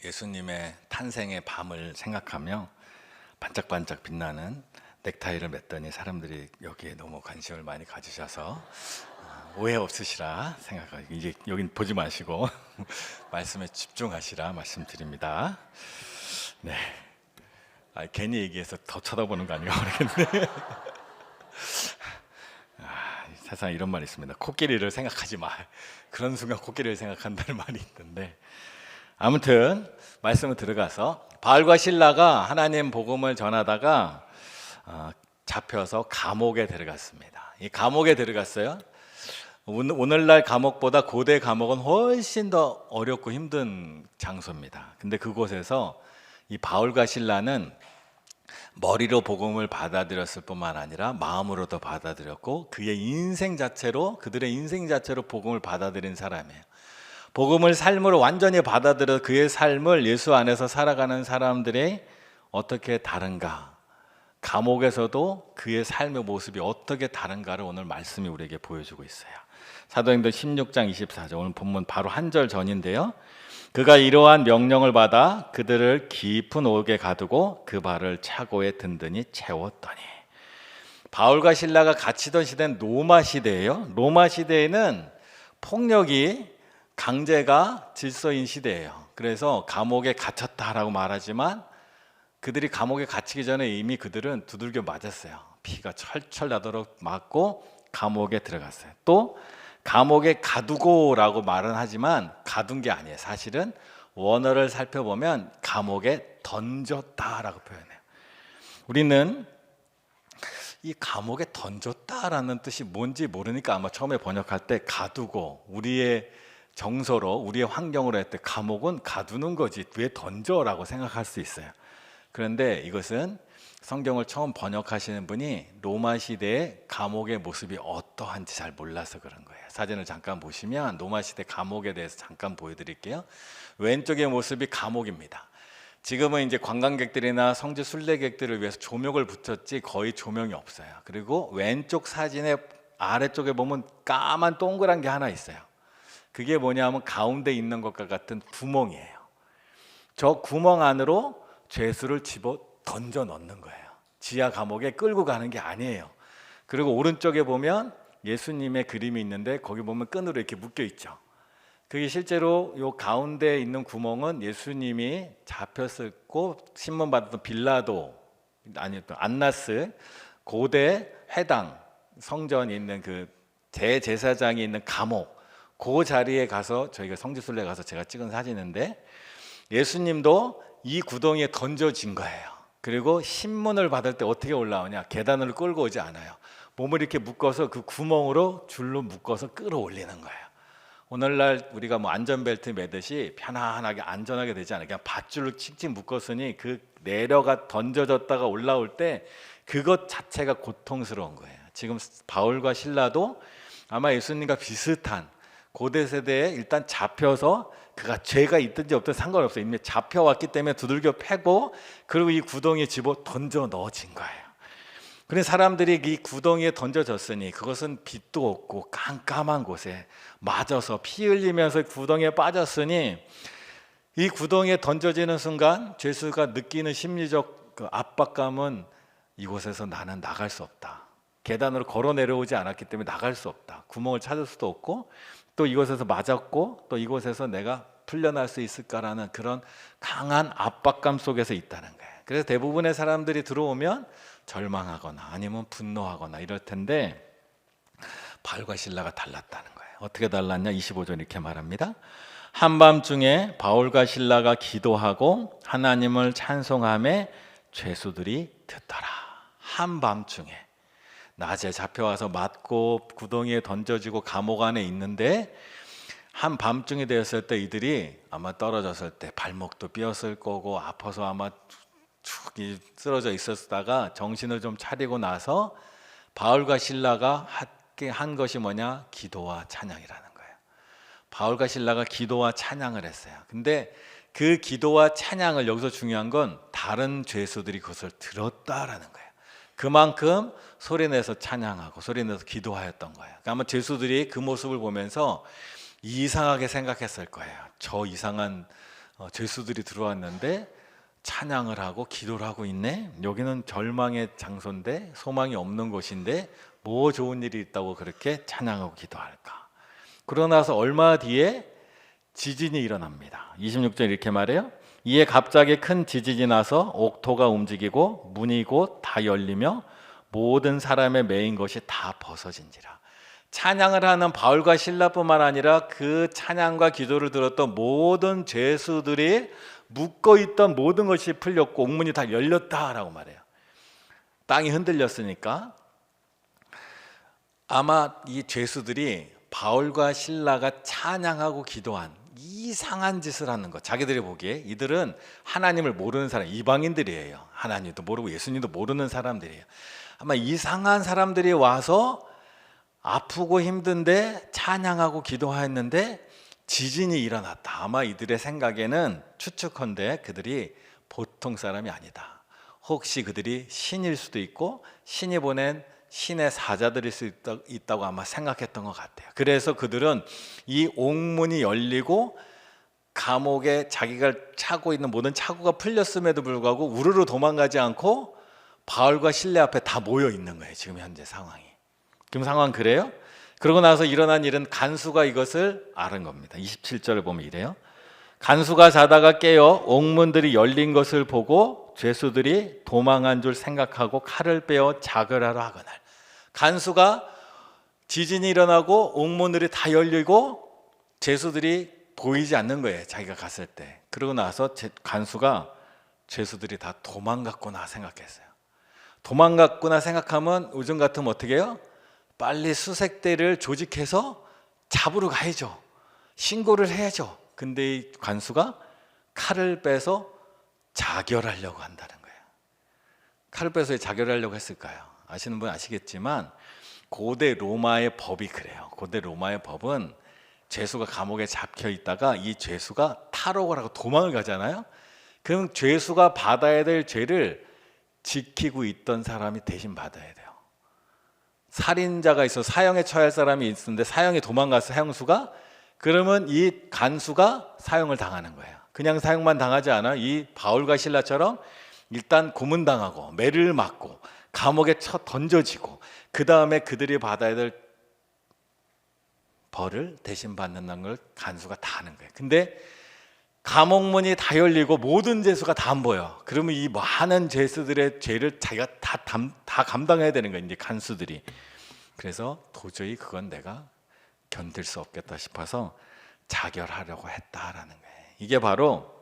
예수님의 탄생의 밤을 생각하며 반짝반짝 빛나는 넥타이를 맸더니 사람들이 여기에 너무 관심을 많이 가지셔서 오해 없으시라 생각하고, 이제 여긴 보지 마시고 말씀에 집중하시라 말씀드립니다. 네, 괜히 얘기해서 더 쳐다보는 거 아닌가 모르겠네. 세상에 이런 말이 있습니다. 코끼리를 생각하지 마. 그런 순간 코끼리를 생각한다는 말이 있는데, 아무튼 말씀을 들어가서 바울과 실라가 하나님 복음을 전하다가 잡혀서 감옥에 들어갔습니다. 이 감옥에 들어갔어요. 오늘날 감옥보다 고대 감옥은 훨씬 더 어렵고 힘든 장소입니다. 근데 그곳에서 이 바울과 실라는 머리로 복음을 받아들였을 뿐만 아니라 마음으로도 받아들였고, 그들의 인생 자체로 복음을 받아들인 사람이에요. 복음을 삶으로 완전히 받아들여 그의 삶을 예수 안에서 살아가는 사람들이 어떻게 다른가, 감옥에서도 그의 삶의 모습이 어떻게 다른가를 오늘 말씀이 우리에게 보여주고 있어요. 사도행전 16장 24절, 오늘 본문 바로 한 절 전인데요. 그가 이러한 명령을 받아 그들을 깊은 옥에 가두고 그 발을 차고에 든든히 채웠더니. 바울과 실라가 갇히던 시대는 로마 시대예요. 로마 시대에는 폭력이, 강제가 질서인 시대예요. 그래서 감옥에 갇혔다라고 말하지만 그들이 감옥에 갇히기 전에 이미 그들은 두들겨 맞았어요. 피가 철철 나도록 맞고 감옥에 들어갔어요. 또 감옥에 가두고라고 말은 하지만 가둔 게 아니에요. 사실은 원어를 살펴보면 감옥에 던졌다라고 표현해요. 우리는 이 감옥에 던졌다라는 뜻이 뭔지 모르니까 아마 처음에 번역할 때 가두고, 우리의 정서로, 우리의 환경으로 할 때 감옥은 가두는 거지 왜 던져라고 생각할 수 있어요. 그런데 이것은 성경을 처음 번역하시는 분이 로마 시대의 감옥의 모습이 어떠한지 잘 몰라서 그런 거예요. 사진을 잠깐 보시면 로마 시대 감옥에 대해서 잠깐 보여드릴게요. 왼쪽의 모습이 감옥입니다. 지금은 이제 관광객들이나 성지 순례객들을 위해서 조명을 붙였지 거의 조명이 없어요. 그리고 왼쪽 사진의 아래쪽에 보면 까만 동그란 게 하나 있어요. 그게 뭐냐면 가운데 있는 것과 같은 구멍이에요. 저 구멍 안으로 죄수를 집어 던져 넣는 거예요. 지하 감옥에 끌고 가는 게 아니에요. 그리고 오른쪽에 보면 예수님의 그림이 있는데 거기 보면 끈으로 이렇게 묶여 있죠. 그게 실제로 요 가운데 있는 구멍은 예수님이 잡혔었고 신문 받았던 빌라도, 아니었던 안나스 고대 회당 성전이 있는 그 대제사장이 있는 감옥, 그 자리에 가서 저희가 성지순례 가서 제가 찍은 사진인데, 예수님도 이 구덩이에 던져진 거예요. 그리고 신문을 받을 때 어떻게 올라오냐, 계단을 끌고 오지 않아요. 몸을 이렇게 묶어서 그 구멍으로 줄로 묶어서 끌어올리는 거예요. 오늘날 우리가 뭐 안전벨트 매듯이 편안하게 안전하게 되지 않아요. 그냥 밧줄로 칙칙 묶었으니 그 내려가 던져졌다가 올라올 때 그것 자체가 고통스러운 거예요. 지금 바울과 실라도 아마 예수님과 비슷한 고대 세대에 일단 잡혀서, 그가 죄가 있든지 없든지 상관없어요. 이미 잡혀왔기 때문에 두들겨 패고, 그리고 이 구덩이에 집어 던져 넣어진 거예요. 그래서 사람들이 이 구덩이에 던져졌으니 그것은 빛도 없고 깜깜한 곳에 맞아서 피 흘리면서 구덩이에 빠졌으니, 이 구덩이에 던져지는 순간 죄수가 느끼는 심리적 그 압박감은 이곳에서 나는 나갈 수 없다. 계단으로 걸어 내려오지 않았기 때문에 나갈 수 없다. 구멍을 찾을 수도 없고, 또 이곳에서 맞았고, 또 이곳에서 내가 풀려날 수 있을까라는 그런 강한 압박감 속에서 있다는 거예요. 그래서 대부분의 사람들이 들어오면 절망하거나 아니면 분노하거나 이럴 텐데, 바울과 실라가 달랐다는 거예요. 어떻게 달랐냐? 25절 이렇게 말합니다. 한밤중에 바울과 실라가 기도하고 하나님을 찬송하며 죄수들이 듣더라. 한밤중에, 낮에 잡혀와서 맞고 구덩이에 던져지고 감옥 안에 있는데, 한밤중이 되었을 때 이들이 아마 떨어졌을 때 발목도 삐었을 거고 아파서 아마 축 쓰러져 있었다가 정신을 좀 차리고 나서 바울과 실라가 한 것이 뭐냐? 기도와 찬양이라는 거예요. 바울과 실라가 기도와 찬양을 했어요. 근데 그 기도와 찬양을, 여기서 중요한 건 다른 죄수들이 그것을 들었다라는 거예요. 그만큼 소리내서 찬양하고 소리내서 기도하였던 거예요. 아마 죄수들이 그 모습을 보면서 이상하게 생각했을 거예요. 저 이상한 죄수들이 들어왔는데 찬양을 하고 기도를 하고 있네. 여기는 절망의 장소인데 소망이 없는 곳인데 뭐 좋은 일이 있다고 그렇게 찬양하고 기도할까? 그러고 나서 얼마 뒤에 지진이 일어납니다. 26절 이렇게 말해요. 이에 갑자기 큰 지진이 나서 옥토가 움직이고 문이 곧 다 열리며 모든 사람의 매인 것이 다 벗어진지라. 찬양을 하는 바울과 실라뿐만 아니라 그 찬양과 기도를 들었던 모든 죄수들이 묶어있던 모든 것이 풀렸고 옥문이 다 열렸다라고 말해요. 땅이 흔들렸으니까 아마 이 죄수들이 바울과 실라가 찬양하고 기도한 이상한 짓을 하는 것, 자기들이 보기에 이들은 하나님을 모르는 사람, 이방인들이에요. 하나님도 모르고 예수님도 모르는 사람들이에요. 아마 이상한 사람들이 와서 아프고 힘든데 찬양하고 기도했는데 지진이 일어났다. 아마 이들의 생각에는 추측컨대 그들이 보통 사람이 아니다. 혹시 그들이 신일 수도 있고 신이 보낸 신의 사자들일 수 있다고 아마 생각했던 것 같아요. 그래서 그들은 이 옥문이 열리고 감옥에 자기가 차고 있는 모든 차고가 풀렸음에도 불구하고 우르르 도망가지 않고 바울과 실레 앞에 다 모여 있는 거예요. 지금 현재 상황이. 지금 상황 그래요? 그러고 나서 일어난 일은 간수가 이것을 알은 겁니다. 27절을 보면 이래요. 간수가 자다가 깨어 옥문들이 열린 것을 보고 죄수들이 도망한 줄 생각하고 칼을 빼어 자결하러 하거늘. 간수가 지진이 일어나고 옥문들이 다 열리고 죄수들이 보이지 않는 거예요. 자기가 갔을 때. 그러고 나서 간수가 죄수들이 다 도망갔구나 생각했어요. 도망갔구나 생각하면 요즘 같으면 어떻게 해요? 빨리 수색대를 조직해서 잡으러 가야죠. 신고를 해야죠. 근데 이 간수가 칼을 빼서 자결하려고 한다는 거예요. 칼을 빼서 왜 자결하려고 했을까요? 아시는 분 아시겠지만 고대 로마의 법이 그래요. 고대 로마의 법은 죄수가 감옥에 잡혀 있다가 이 죄수가 탈옥을 하고 도망을 가잖아요. 그럼 죄수가 받아야 될 죄를 지키고 있던 사람이 대신 받아야 돼요. 살인자가 있어 사형에 처할 사람이 있는데 사형에 도망가서 사형수가, 그러면 이 간수가 사형을 당하는 거예요. 그냥 사형만 당하지 않아. 이 바울과 실라처럼 일단 고문당하고 매를 맞고 감옥에 던져지고 그 다음에 그들이 받아야 될 벌을 대신 받는다는 걸 간수가 다 하는 거예요. 근데 감옥문이 다 열리고 모든 죄수가 다 안 보여. 그러면 이 많은 죄수들의 죄를 자기가 다 감당해야 되는 거예요. 이제 간수들이. 그래서 도저히 그건 내가 견딜 수 없겠다 싶어서 자결하려고 했다라는 거예요. 이게 바로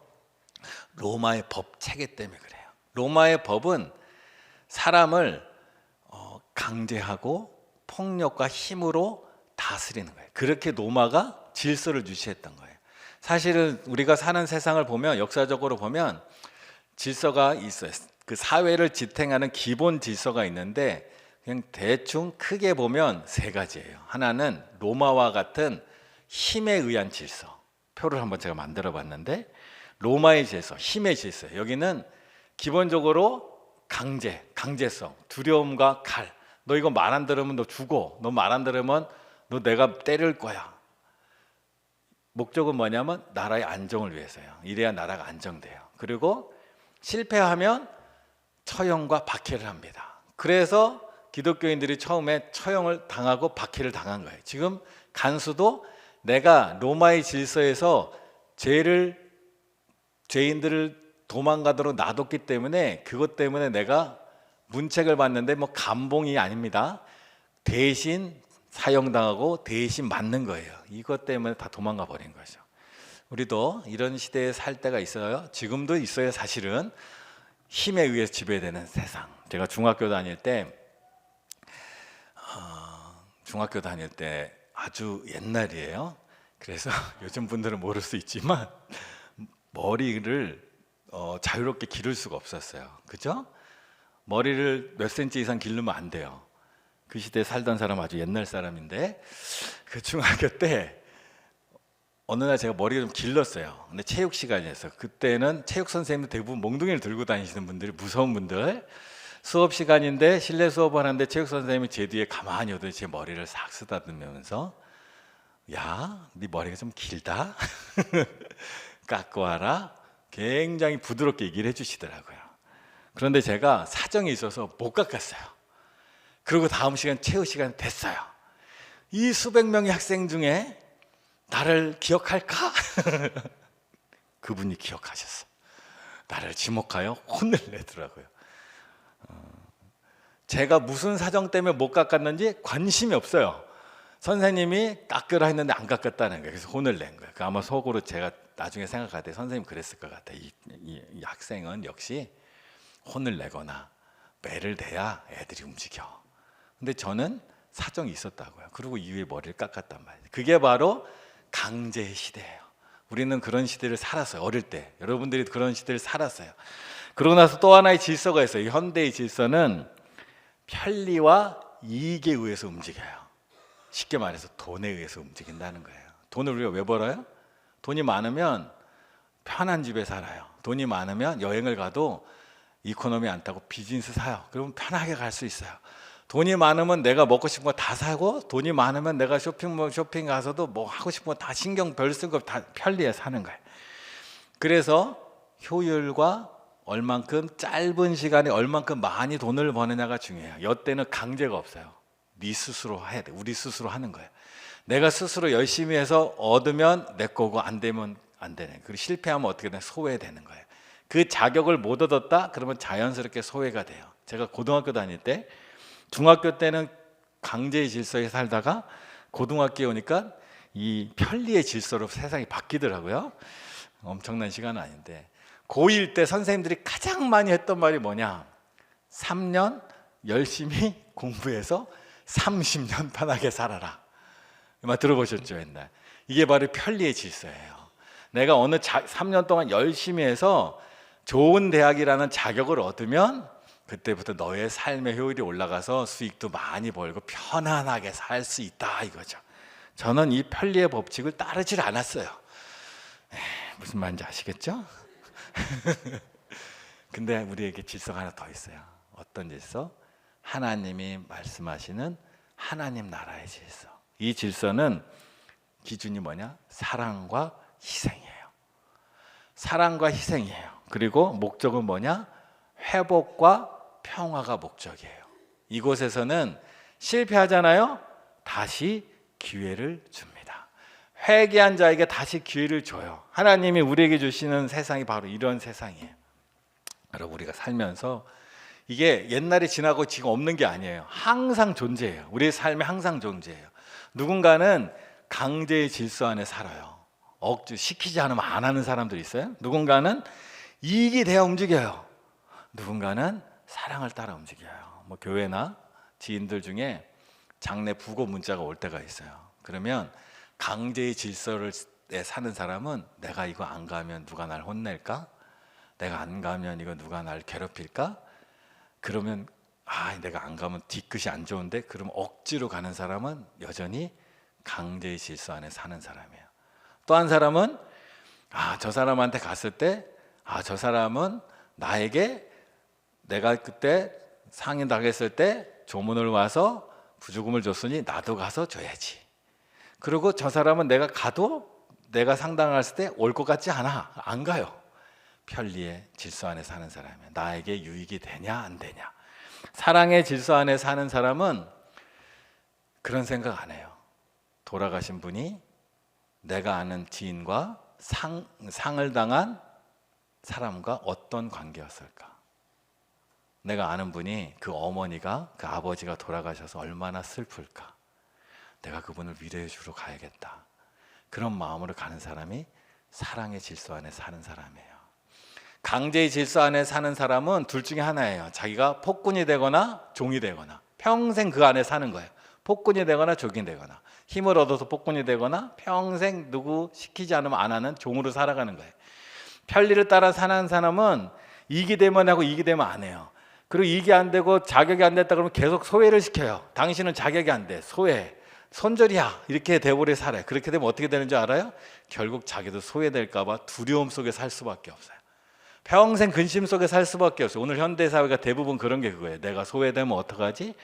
로마의 법 체계 때문에 그래요. 로마의 법은 사람을 강제하고 폭력과 힘으로 다스리는 거예요. 그렇게 로마가 질서를 유지했던 거예요. 사실은 우리가 사는 세상을 보면, 역사적으로 보면 질서가 있어요. 그 사회를 지탱하는 기본 질서가 있는데 그냥 대충 크게 보면 세 가지예요. 하나는 로마와 같은 힘에 의한 질서. 표를 한번 제가 만들어 봤는데 로마의 질서, 힘의 질서. 여기는 기본적으로 강제성, 두려움과 칼. 너 이거 말 안 들으면 너 죽어. 너 말 안 들으면 너 내가 때릴 거야. 목적은 뭐냐면 나라의 안정을 위해서요. 이래야 나라가 안정돼요. 그리고 실패하면 처형과 박해를 합니다. 그래서 기독교인들이 처음에 처형을 당하고 박해를 당한 거예요. 지금 간수도 내가 로마의 질서에서 죄인들을 도망가도록 놔뒀기 때문에 그것 때문에 내가 문책을 받는데 뭐 감봉이 아닙니다. 대신 사형당하고 대신 맞는 거예요. 이것 때문에 다 도망가 버린 거죠. 우리도 이런 시대에 살 때가 있어요. 지금도 있어요. 사실은 힘에 의해서 지배되는 세상. 제가 중학교 다닐 때 아주 옛날이에요. 그래서 요즘 분들은 모를 수 있지만 머리를 자유롭게 기를 수가 없었어요. 그죠? 머리를 몇 센치 이상 기르면 안 돼요. 그 시대에 살던 사람 아주 옛날 사람인데 그 중학교 때 어느 날 제가 머리가 좀 길렀어요. 근데 체육 시간이었어요. 그때는 체육 선생님도 대부분 몽둥이를 들고 다니시는 분들이, 무서운 분들. 수업 시간인데 실내 수업을 하는데 체육 선생님이 제 뒤에 가만히 오더니 제 머리를 싹 쓰다듬으면서 야, 네 머리가 좀 길다. 깎고 와라. 굉장히 부드럽게 얘기를 해주시더라고요. 그런데 제가 사정이 있어서 못 깎았어요. 그리고 다음 시간 체육 시간 됐어요. 이 수백 명의 학생 중에 나를 기억할까? 그분이 기억하셨어. 나를 지목하여 혼을 내더라고요. 제가 무슨 사정 때문에 못 깎았는지 관심이 없어요. 선생님이 깎으라 했는데 안 깎았다는 거예요. 그래서 혼을 낸 거예요. 아마 속으로 제가 나중에 생각할 때 선생님 그랬을 것 같아요. 이 학생은 역시 혼을 내거나 매를 대야 애들이 움직여. 근데 저는 사정이 있었다고요. 그리고 이후에 머리를 깎았단 말이에요. 그게 바로 강제의 시대예요. 우리는 그런 시대를 살았어요. 어릴 때 여러분들이 그런 시대를 살았어요. 그러고 나서 또 하나의 질서가 있어요. 현대의 질서는 편리와 이익에 의해서 움직여요. 쉽게 말해서 돈에 의해서 움직인다는 거예요. 돈을 우리가 왜 벌어요? 돈이 많으면 편한 집에 살아요. 돈이 많으면 여행을 가도 이코노미 안 타고 비즈니스 사요. 그러면 편하게 갈 수 있어요. 돈이 많으면 내가 먹고 싶은 거 다 사고, 돈이 많으면 내가 쇼핑 가서도 뭐 하고 싶은 거 다 신경 별 쓰고 다 편리해 사는 거예요. 그래서 효율과 얼만큼 짧은 시간에 얼만큼 많이 돈을 버느냐가 중요해요. 이때는 강제가 없어요. 네 스스로 해야 돼. 우리 스스로 하는 거예요. 내가 스스로 열심히 해서 얻으면 내 거고 안 되면 안 되는. 그리고 실패하면 어떻게 되나 소외되는 거예요. 그 자격을 못 얻었다? 그러면 자연스럽게 소외가 돼요. 제가 고등학교 다닐 때, 중학교 때는 강제의 질서에 살다가 고등학교에 오니까 이 편리의 질서로 세상이 바뀌더라고요. 엄청난 시간은 아닌데, 고1 때 선생님들이 가장 많이 했던 말이 뭐냐? 3년 열심히 공부해서 30년 편하게 살아라. 이 말 들어보셨죠, 옛날? 이게 바로 편리의 질서예요. 내가 어느 3년 동안 열심히 해서 좋은 대학이라는 자격을 얻으면 그때부터 너의 삶의 효율이 올라가서 수익도 많이 벌고 편안하게 살 수 있다 이거죠. 저는 이 편리의 법칙을 따르질 않았어요. 무슨 말인지 아시겠죠? 근데 우리에게 질서가 하나 더 있어요. 어떤 질서? 하나님이 말씀하시는 하나님 나라의 질서. 이 질서는 기준이 뭐냐? 사랑과 희생이에요. 사랑과 희생이에요. 그리고 목적은 뭐냐? 회복과 평화가 목적이에요. 이곳에서는 실패하잖아요. 다시 기회를 줍니다. 회개한 자에게 다시 기회를 줘요. 하나님이 우리에게 주시는 세상이 바로 이런 세상이에요. 여러분, 우리가 살면서 이게 옛날에 지나고 지금 없는 게 아니에요. 항상 존재해요. 우리의 삶에 항상 존재해요. 누군가는 강제의 질서 안에 살아요. 억지 시키지 않으면 안 하는 사람들 있어요. 누군가는 이익이 되어 움직여요. 누군가는 사랑을 따라 움직여요. 뭐 교회나 지인들 중에 장례 부고 문자가 올 때가 있어요. 그러면 강제의 질서를 사는 사람은 내가 이거 안 가면 누가 날 혼낼까? 내가 안 가면 이거 누가 날 괴롭힐까? 그러면 내가 안 가면 뒤끝이 안 좋은데, 그럼 억지로 가는 사람은 여전히 강제의 질서 안에 사는 사람이에요. 또 한 사람은 저 사람한테 갔을 때 저 사람은 나에게 내가 그때 상인 당했을 때 조문을 와서 부조금을 줬으니 나도 가서 줘야지. 그리고 저 사람은 내가 가도 내가 상담했을 때 올 것 같지 않아. 안 가요. 편리의 질서 안에 사는 사람이에요. 나에게 유익이 되냐 안 되냐. 사랑의 질서 안에 사는 사람은 그런 생각 안 해요. 돌아가신 분이 내가 아는 지인과 상을 당한 사람과 어떤 관계였을까? 내가 아는 분이 그 어머니가 그 아버지가 돌아가셔서 얼마나 슬플까? 내가 그분을 위로해 주러 가야겠다. 그런 마음으로 가는 사람이 사랑의 질서 안에 사는 사람이에요. 강제의 질서 안에 사는 사람은 둘 중에 하나예요. 자기가 폭군이 되거나 종이 되거나 평생 그 안에 사는 거예요. 폭군이 되거나 종이 되거나 힘을 얻어서 폭군이 되거나 평생 누구 시키지 않으면 안 하는 종으로 살아가는 거예요. 편리를 따라 사는 사람은 이익이 되면 하고 이익이 되면 안 해요. 그리고 이익이 안 되고 자격이 안 됐다 그러면 계속 소외를 시켜요. 당신은 자격이 안 돼. 소외. 손절이야. 이렇게 대보리 살아요. 그렇게 되면 어떻게 되는 줄 알아요? 결국 자기도 소외될까 봐 두려움 속에 살 수밖에 없어요. 평생 근심 속에 살 수밖에 없어요. 오늘 현대사회가 대부분 그런 게 그거예요. 내가 소외되면 어떡하지?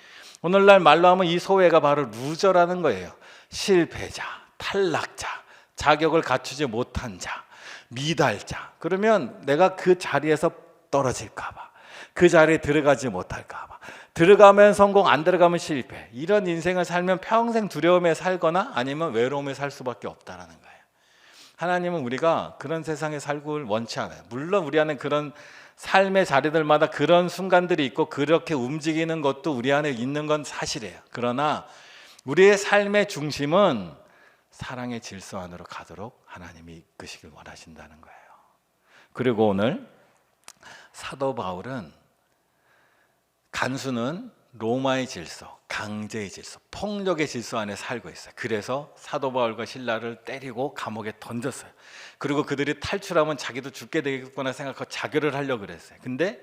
오늘날 말로 하면 이 소외가 바로 루저라는 거예요. 실패자, 탈락자, 자격을 갖추지 못한 자, 미달자. 그러면 내가 그 자리에서 떨어질까 봐, 그 자리에 들어가지 못할까 봐, 들어가면 성공, 안 들어가면 실패. 이런 인생을 살면 평생 두려움에 살거나 아니면 외로움에 살 수밖에 없다라는 거예요. 하나님은 우리가 그런 세상에 살고 원치 않아요. 물론 우리 안에 그런 삶의 자리들마다 그런 순간들이 있고 그렇게 움직이는 것도 우리 안에 있는 건 사실이에요. 그러나 우리의 삶의 중심은 사랑의 질서 안으로 가도록 하나님이 이끄시길 원하신다는 거예요. 그리고 오늘 사도 바울은 간수는 로마의 질서, 강제의 질서, 폭력의 질서 안에 살고 있어요. 그래서 사도 바울과 실라를 때리고 감옥에 던졌어요. 그리고 그들이 탈출하면 자기도 죽게 되겠구나 생각하고 자결을 하려고 그랬어요. 근데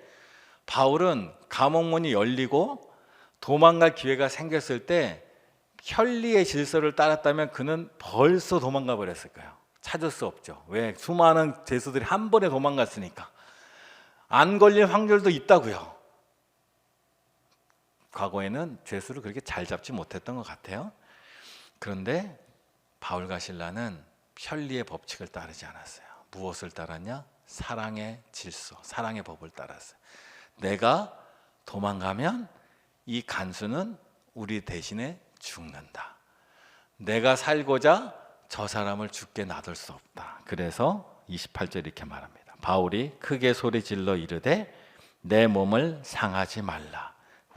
바울은 감옥문이 열리고 도망갈 기회가 생겼을 때 편리의 질서를 따랐다면 그는 벌써 도망가 버렸을 거예요. 찾을 수 없죠. 왜? 수많은 죄수들이 한 번에 도망갔으니까. 안 걸릴 확률도 있다고요. 과거에는 죄수를 그렇게 잘 잡지 못했던 것 같아요. 그런데 바울과 실라는 편리의 법칙을 따르지 않았어요. 무엇을 따랐냐? 사랑의 질서, 사랑의 법을 따랐어요. 내가 도망가면 이 간수는 우리 대신에 죽는다. 내가 살고자 저 사람을 죽게 놔둘 수 없다. 그래서 28절 이렇게 말합니다. 바울이 크게 소리 질러 이르되 내 몸을 상하지 말라.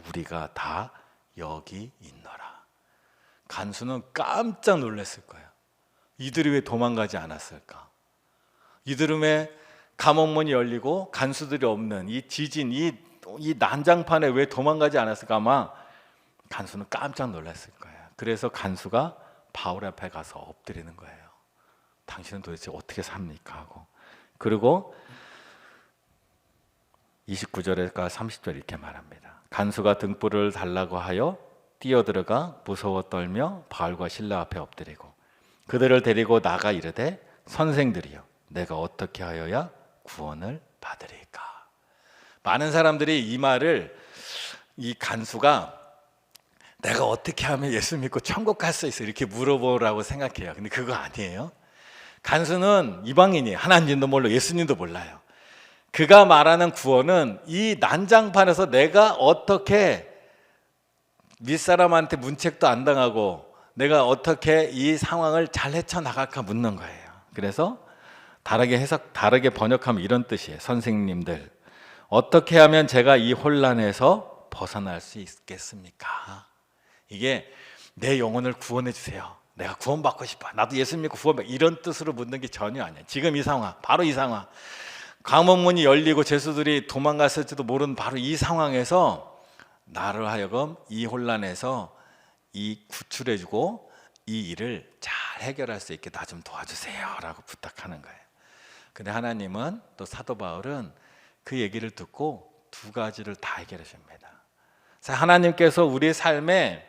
우리가 다 여기 있노라. 간수는 깜짝 놀랐을 거예요. 이들이 왜 도망가지 않았을까? 이들은 왜 감옥문이 열리고 간수들이 없는 이 지진, 이 난장판에 왜 도망가지 않았을까? 아마 간수는 깜짝 놀랐을 거예요. 그래서 간수가 바울 앞에 가서 엎드리는 거예요. 당신은 도대체 어떻게 삽니까? 하고. 그리고 29절에서 30절 이렇게 말합니다. 간수가 등불을 달라고 하여 뛰어들어가 무서워 떨며 바울과 실라 앞에 엎드리고 그들을 데리고 나가 이르되 선생들이여 내가 어떻게 하여야 구원을 받으리까? 많은 사람들이 이 말을 이 간수가 내가 어떻게 하면 예수 믿고 천국 갈 수 있어 이렇게 물어보라고 생각해요. 근데 그거 아니에요. 간수는 이방인이에요. 하나님도 몰라 예수님도 몰라요. 그가 말하는 구원은 이 난장판에서 내가 어떻게 밑사람한테 문책도 안 당하고 내가 어떻게 이 상황을 잘 헤쳐나갈까 묻는 거예요. 그래서 다르게 번역하면 이런 뜻이에요. 선생님들, 어떻게 하면 제가 이 혼란에서 벗어날 수 있겠습니까? 이게 내 영혼을 구원해 주세요. 내가 구원받고 싶어. 나도 예수 믿고 구원받고 이런 뜻으로 묻는 게 전혀 아니에요. 지금 이 상황, 바로 이 상황. 감옥문이 열리고 죄수들이 도망갔을지도 모르는 바로 이 상황에서 나를 하여금 이 혼란에서 구출해주고 이 일을 잘 해결할 수 있게 나 좀 도와주세요 라고 부탁하는 거예요. 근데 하나님은 또 사도 바울은 그 얘기를 듣고 두 가지를 다 해결해 줍니다. 하나님께서 우리의 삶에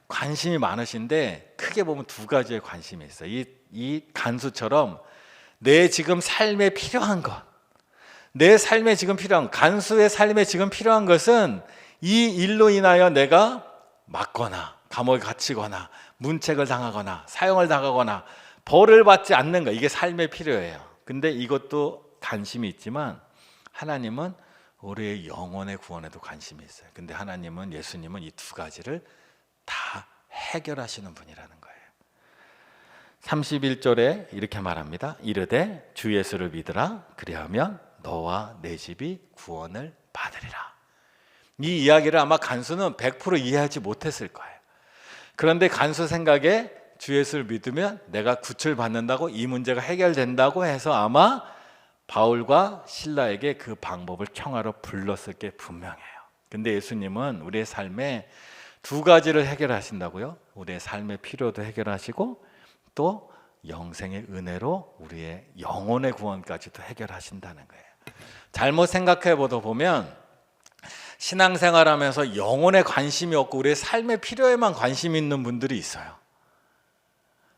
관심이 많으신데 크게 보면 두 가지의 관심이 있어요. 이 간수처럼 내 지금 삶에 필요한 것, 내 삶에 지금 필요한, 간수의 삶에 지금 필요한 것은 이 일로 인하여 내가 맞거나 감옥에 갇히거나 문책을 당하거나 사형을 당하거나 벌을 받지 않는 거, 이게 삶에 필요해요. 근데 이것도 관심이 있지만 하나님은 우리의 영혼의 구원에도 관심이 있어요. 근데 하나님은, 예수님은 이 두 가지를 다 해결하시는 분이라는 거예요. 31절에 이렇게 말합니다. 이르되 주 예수를 믿으라. 그리하면 너와 내 집이 구원을 받으리라. 이 이야기를 아마 간수는 100% 이해하지 못했을 거예요. 그런데 간수 생각에 주 예수를 믿으면 내가 구출받는다고, 이 문제가 해결된다고 해서 아마 바울과 실라에게 그 방법을 청하러 불렀을 게 분명해요. 근데 예수님은 우리의 삶에 두 가지를 해결하신다고요. 우리의 삶의 필요도 해결하시고 또 영생의 은혜로 우리의 영혼의 구원까지도 해결하신다는 거예요. 잘못 생각해 보다 보면 신앙생활하면서 영혼에 관심이 없고 우리의 삶의 필요에만 관심이 있는 분들이 있어요.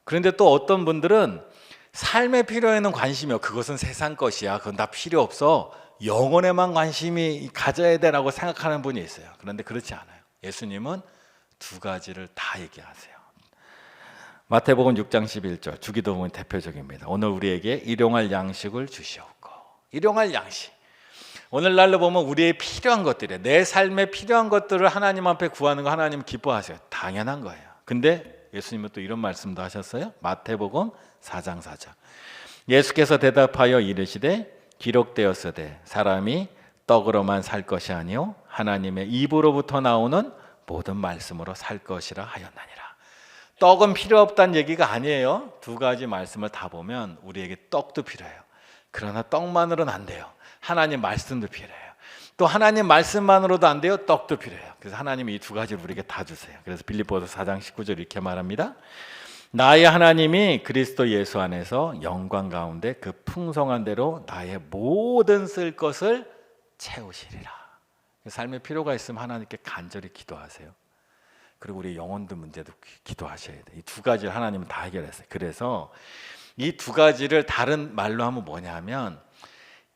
그런데 또 어떤 분들은 삶의 필요에는 관심이 없고 그것은 세상 것이야, 그건 다 필요 없어, 영혼에만 관심이 가져야 되라고 생각하는 분이 있어요. 그런데 그렇지 않아요. 예수님은 두 가지를 다 얘기하세요. 마태복음 6장 11절 주기도문이 대표적입니다. 오늘 우리에게 일용할 양식을 주시옵고. 일용할 양식. 오늘날로 보면 우리의 필요한 것들이에요. 내 삶에 필요한 것들을 하나님 앞에 구하는 거 하나님 기뻐하세요. 당연한 거예요. 근데 예수님은 또 이런 말씀도 하셨어요. 마태복음 4장 4절. 예수께서 대답하여 이르시되 기록되었으되 사람이 떡으로만 살 것이 아니요 하나님의 입으로부터 나오는 모든 말씀으로 살 것이라 하였나니라. 떡은 필요 없다는 얘기가 아니에요. 두 가지 말씀을 다 보면 우리에게 떡도 필요해요. 그러나 떡만으로는 안 돼요. 하나님 말씀도 필요해요. 또 하나님 말씀만으로도 안 돼요. 떡도 필요해요. 그래서 하나님이 이 두 가지를 우리에게 다 주세요. 그래서 빌립보서 4장 19절 이렇게 말합니다. 나의 하나님이 그리스도 예수 안에서 영광 가운데 그 풍성한 대로 나의 모든 쓸 것을 채우시리라. 삶에 필요가 있으면 하나님께 간절히 기도하세요. 그리고 우리 영혼들 문제도 기도하셔야 돼요. 이 두 가지를 하나님은 다 해결했어요. 그래서 이 두 가지를 다른 말로 하면 뭐냐면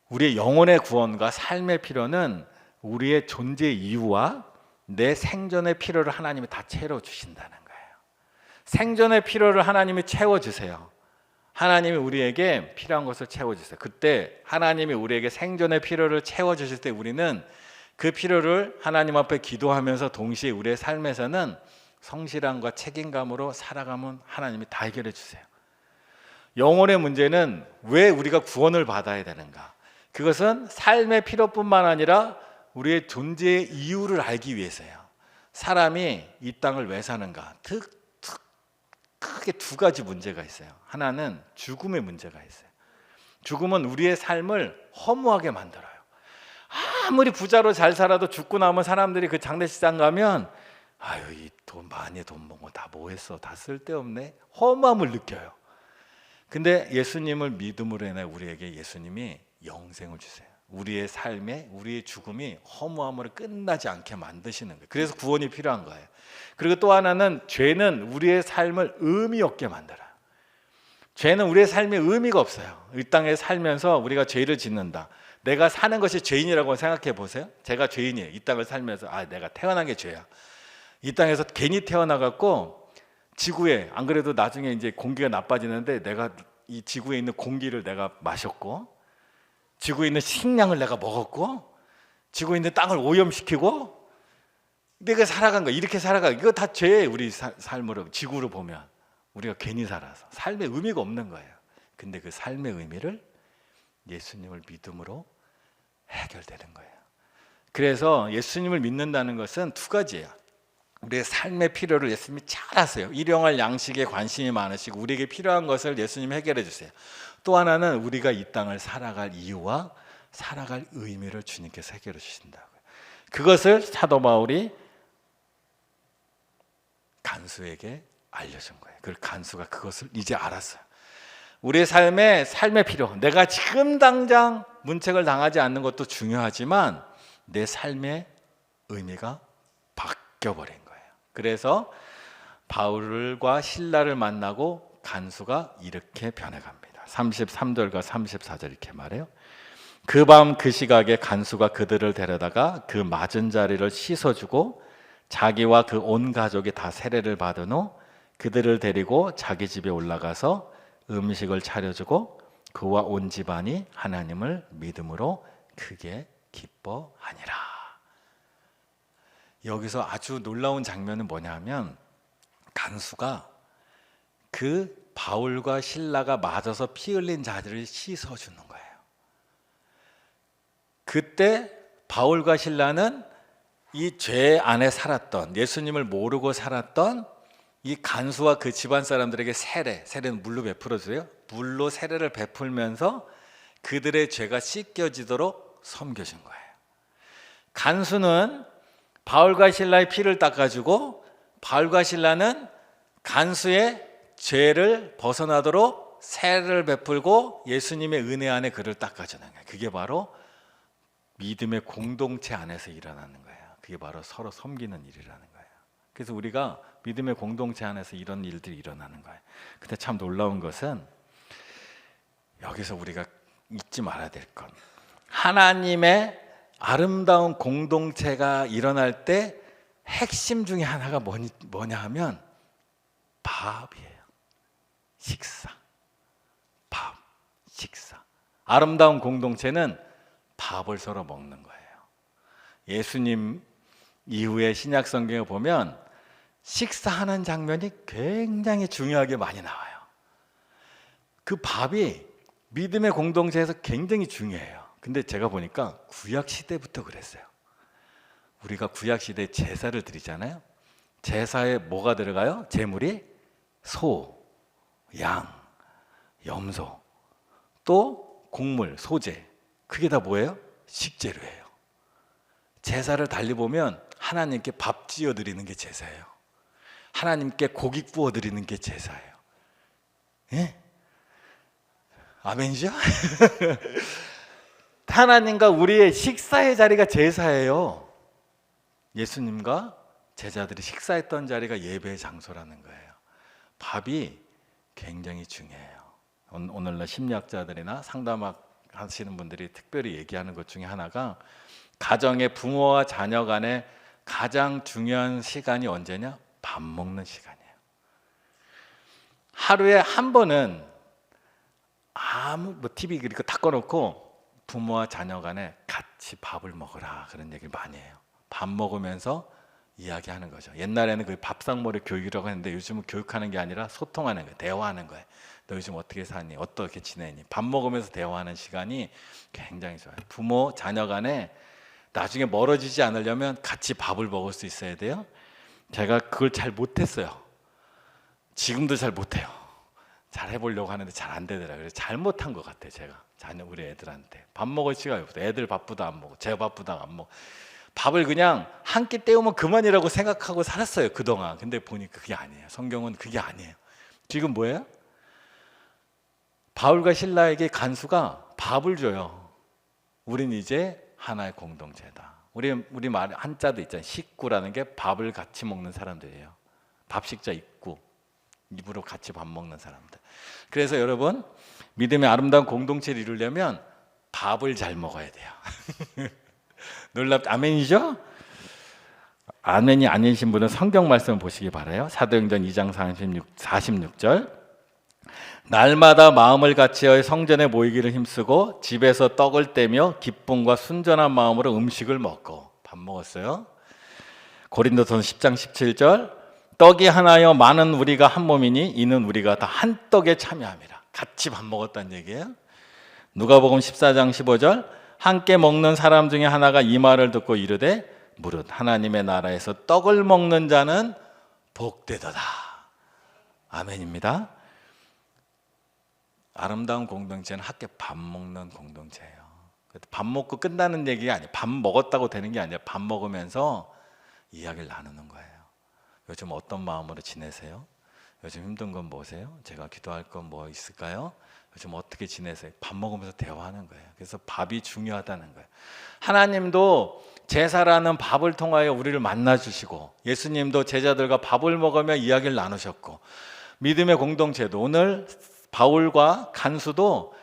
우리의 영혼의 구원과 삶의 필요는 우리의 존재 이유와 내 생존의 필요를 하나님이 다 채워주신다는 거예요. 생존의 필요를 하나님이 채워주세요. 하나님이 우리에게 필요한 것을 채워주세요. 그때 하나님이 우리에게 생존의 필요를 채워주실 때 우리는 그 필요를 하나님 앞에 기도하면서 동시에 우리의 삶에서는 성실함과 책임감으로 살아가면 하나님이 다 해결해 주세요. 영혼의 문제는 왜 우리가 구원을 받아야 되는가? 그것은 삶의 필요뿐만 아니라 우리의 존재의 이유를 알기 위해서예요. 사람이 이 땅을 왜 사는가? 크게 두 가지 문제가 있어요. 하나는 죽음의 문제가 있어요. 죽음은 우리의 삶을 허무하게 만들어요. 아무리 부자로 잘 살아도 죽고 나면 사람들이 그 장례식장 가면 아유 이 돈 많이 돈 모은 거 다 뭐 했어? 다 쓸데없네? 허무함을 느껴요. 근데 예수님을 믿음으로 인해 우리에게 예수님이 영생을 주세요. 우리의 삶에 우리의 죽음이 허무함으로 끝나지 않게 만드시는 거예요. 그래서 구원이 필요한 거예요. 그리고 또 하나는 죄는 우리의 삶을 의미 없게 만들어요. 죄는 우리의 삶에 의미가 없어요. 이 땅에 살면서 우리가 죄를 짓는다. 내가 사는 것이 죄인이라고 생각해 보세요. 제가 죄인이에요. 이 땅을 살면서 내가 태어난 게 죄야. 이 땅에서 괜히 태어나갖고 지구에 안 그래도 나중에 이제 공기가 나빠지는데 내가 이 지구에 있는 공기를 내가 마셨고 지구에 있는 식량을 내가 먹었고 지구에 있는 땅을 오염시키고 내가 살아간 거 이렇게 살아가 이거 다 죄예요. 우리 삶으로 지구로 보면 우리가 괜히 살아서 삶의 의미가 없는 거예요. 근데 그 삶의 의미를 예수님을 믿음으로 해결되는 거예요. 그래서 예수님을 믿는다는 것은 두 가지예요. 우리의 삶의 필요를 예수님이 잘 아세요. 일용할 양식에 관심이 많으시고 우리에게 필요한 것을 예수님이 해결해 주세요. 또 하나는 우리가 이 땅을 살아갈 이유와 살아갈 의미를 주님께서 해결해 주신다고요. 그것을 사도 바울이 간수에게 알려준 거예요. 그 간수가 그것을 이제 알았어요. 우리의 삶의 필요, 내가 지금 당장 문책을 당하지 않는 것도 중요하지만 내 삶의 의미가 바뀌어버린 거예요. 그래서 바울과 실라를 만나고 간수가 이렇게 변해갑니다. 33절과 34절 이렇게 말해요. 그 밤 그 시각에 간수가 그들을 데려다가 그 맞은 자리를 씻어주고 자기와 그 온 가족이 다 세례를 받은 후 그들을 데리고 자기 집에 올라가서 음식을 차려주고 그와 온 집안이 하나님을 믿음으로 크게 기뻐하니라. 여기서 아주 놀라운 장면은 뭐냐면 간수가 그 바울과 실라가 맞아서 피 흘린 자들을 씻어주는 거예요. 그때 바울과 실라는 이 죄 안에 살았던 예수님을 모르고 살았던 이 간수와 그 집안 사람들에게 세례는 물로 베풀어줘요. 물로 세례를 베풀면서 그들의 죄가 씻겨지도록 섬겨준 거예요. 간수는 바울과 실라의 피를 닦아주고 바울과 실라는 간수의 죄를 벗어나도록 세례를 베풀고 예수님의 은혜 안에 그를 닦아주는 거예요. 그게 바로 믿음의 공동체 안에서 일어나는 거예요. 그게 바로 서로 섬기는 일이라는 거예요. 그래서 우리가 믿음의 공동체 안에서 이런 일들이 일어나는 거예요. 근데 참 놀라운 것은 여기서 우리가 잊지 말아야 될 건 하나님의 아름다운 공동체가 일어날 때 핵심 중에 하나가 뭐냐 하면 밥이에요. 식사, 밥, 식사. 아름다운 공동체는 밥을 서로 먹는 거예요. 예수님 이후에 신약 성경에 보면 식사하는 장면이 굉장히 중요하게 많이 나와요. 그 밥이 믿음의 공동체에서 굉장히 중요해요. 근데 제가 보니까 구약 시대부터 그랬어요. 우리가 구약 시대에 제사를 드리잖아요. 제사에 뭐가 들어가요? 제물이 소, 양, 염소, 또 곡물, 소재. 그게 다 뭐예요? 식재료예요. 제사를 달리 보면 하나님께 밥 지어 드리는 게 제사예요. 하나님께 고기 구워 드리는 게 제사예요. 예? 아멘이죠? 하나님과 우리의 식사의 자리가 제사예요. 예수님과 제자들이 식사했던 자리가 예배의 장소라는 거예요. 밥이 굉장히 중요해요. 오늘날 심리학자들이나 상담하시는 분들이 특별히 얘기하는 것 중에 하나가 가정의 부모와 자녀 간에 가장 중요한 시간이 언제냐? 밥 먹는 시간이에요. 하루에 한 번은 TV 그리고 다 꺼놓고 부모와 자녀 간에 같이 밥을 먹으라 그런 얘기를 많이 해요. 밥 먹으면서 이야기하는 거죠. 옛날에는 그 밥상머리 교육이라고 했는데 요즘은 교육하는 게 아니라 소통하는 거예요. 대화하는 거예요. 너 요즘 어떻게 사니? 어떻게 지내니? 밥 먹으면서 대화하는 시간이 굉장히 좋아요. 부모, 자녀 간에 나중에 멀어지지 않으려면 같이 밥을 먹을 수 있어야 돼요. 제가 그걸 잘 못했어요. 지금도 잘 못해요. 잘 해보려고 하는데 잘 안 되더라고요. 그래서 잘못한 것 같아요. 제가 자녀 우리 애들한테 밥 먹을 시간이 없어요. 애들 바쁘다 안 먹고 제가 바쁘다 안 먹고 밥을 그냥 한 끼 때우면 그만이라고 생각하고 살았어요 그동안. 근데 보니까 그게 아니에요. 성경은 그게 아니에요. 지금 뭐예요? 바울과 실라에게 간수가 밥을 줘요. 우린 이제 하나의 공동체다. 우리 말 한자도 있잖아요. 식구라는 게 밥을 같이 먹는 사람들이에요. 밥식자 입구, 입으로 같이 밥 먹는 사람들. 그래서 여러분 믿음의 아름다운 공동체를 이루려면 밥을 잘 먹어야 돼요. 아멘이죠? 아멘이 아니신 분은 성경 말씀 보시기 바라요. 사도행전 2장 46절 날마다 마음을 같이하여 성전에 모이기를 힘쓰고 집에서 떡을 떼며 기쁨과 순전한 마음으로 음식을 먹고 밥 먹었어요. 고린도전서 10장 17절 떡이 하나여 많은 우리가 한 몸이니 이는 우리가 다 한 떡에 참여함이라. 같이 밥 먹었다는 얘기예요. 누가복음 14장 15절 함께 먹는 사람 중에 하나가 이 말을 듣고 이르되 무릇 하나님의 나라에서 떡을 먹는 자는 복되도다. 아멘입니다. 아름다운 공동체는 함께 밥 먹는 공동체예요. 밥 먹고 끝나는 얘기가 아니에요. 밥 먹었다고 되는 게 아니라 밥 먹으면서 이야기를 나누는 거예요. 요즘 어떤 마음으로 지내세요? 요즘 힘든 건 뭐세요? 제가 기도할 건 뭐 있을까요? 요즘 어떻게 지내세요? 밥 먹으면서 대화하는 거예요. 그래서 밥이 중요하다는 거예요. 하나님도 제사라는 밥을 통하여 우리를 만나주시고 예수님도 제자들과 밥을 먹으며 이야기를 나누셨고 믿음의 공동체도 오늘 바울과 간수도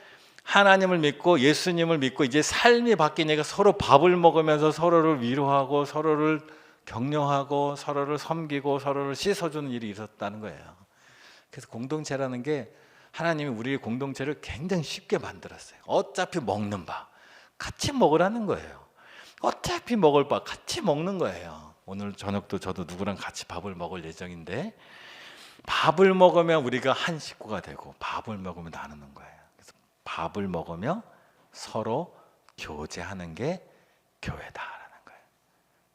하나님을 믿고 예수님을 믿고 이제 삶이 바뀌니까 서로 밥을 먹으면서 서로를 위로하고 서로를 격려하고 서로를 섬기고 서로를 씻어주는 일이 있었다는 거예요. 그래서 공동체라는 게 하나님이 우리의 공동체를 굉장히 쉽게 만들었어요. 어차피 먹는 밥 같이 먹으라는 거예요. 어차피 먹을 밥 같이 먹는 거예요. 오늘 저녁도 저도 누구랑 같이 밥을 먹을 예정인데 밥을 먹으면 우리가 한 식구가 되고 밥을 먹으면 나누는 거예요. 그래서 밥을 먹으며 서로 교제하는 게 교회다라는 거예요.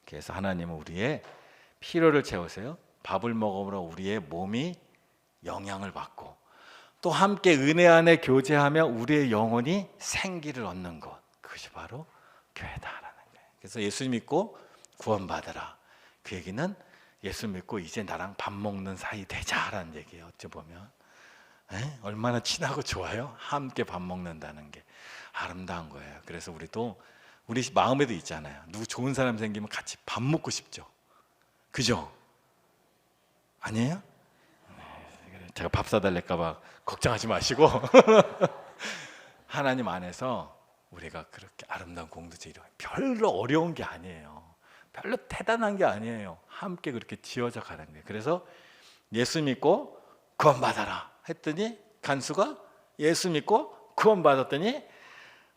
그래서 하나님은 우리의 필요를 채우세요. 밥을 먹으므로 우리의 몸이 영향을 받고 또 함께 은혜 안에 교제하며 우리의 영혼이 생기를 얻는 것, 그것이 바로 교회다라는 거예요. 그래서 예수 믿고 구원받으라. 그 얘기는 예수 믿고 이제 나랑 밥 먹는 사이 되자라는 얘기예요. 어찌 보면 얼마나 친하고 좋아요. 함께 밥 먹는다는 게 아름다운 거예요. 그래서 우리도 우리 마음에도 있잖아요. 누구 좋은 사람 생기면 같이 밥 먹고 싶죠. 그죠? 아니에요? 제가 밥 사달랄까 봐 걱정하지 마시고 하나님 안에서 우리가 그렇게 아름다운 공동체 이루어요. 별로 어려운 게 아니에요. 별로 대단한 게 아니에요. 함께 그렇게 지어져 가는 거예요. 그래서 예수 믿고 구원받아라. 했더니 간수가 예수 믿고 구원받았더니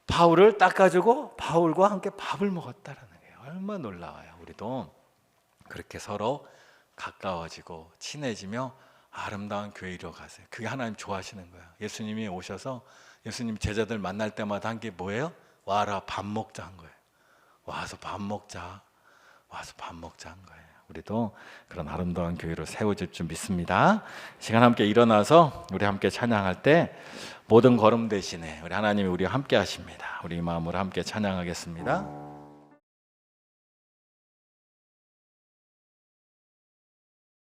바울을 닦아주고 바울과 함께 밥을 먹었다라는 거예요. 얼마나 놀라워요. 우리도 그렇게 서로 가까워지고 친해지며 아름다운 교회 이루어 가세요. 그게 하나님 좋아하시는 거예요. 예수님이 오셔서 예수님 제자들 만날 때마다 한 게 뭐예요? 와라 밥 먹자 한 거예요. 와서 밥 먹자. 와서 밥 먹자 한 거예요. 우리도 그런 아름다운 교회로 세워질 줄 믿습니다. 시간 함께 일어나서 우리 함께 찬양할 때 모든 걸음 대신에 우리 하나님이 우리와 함께 하십니다. 우리 마음으로 함께 찬양하겠습니다.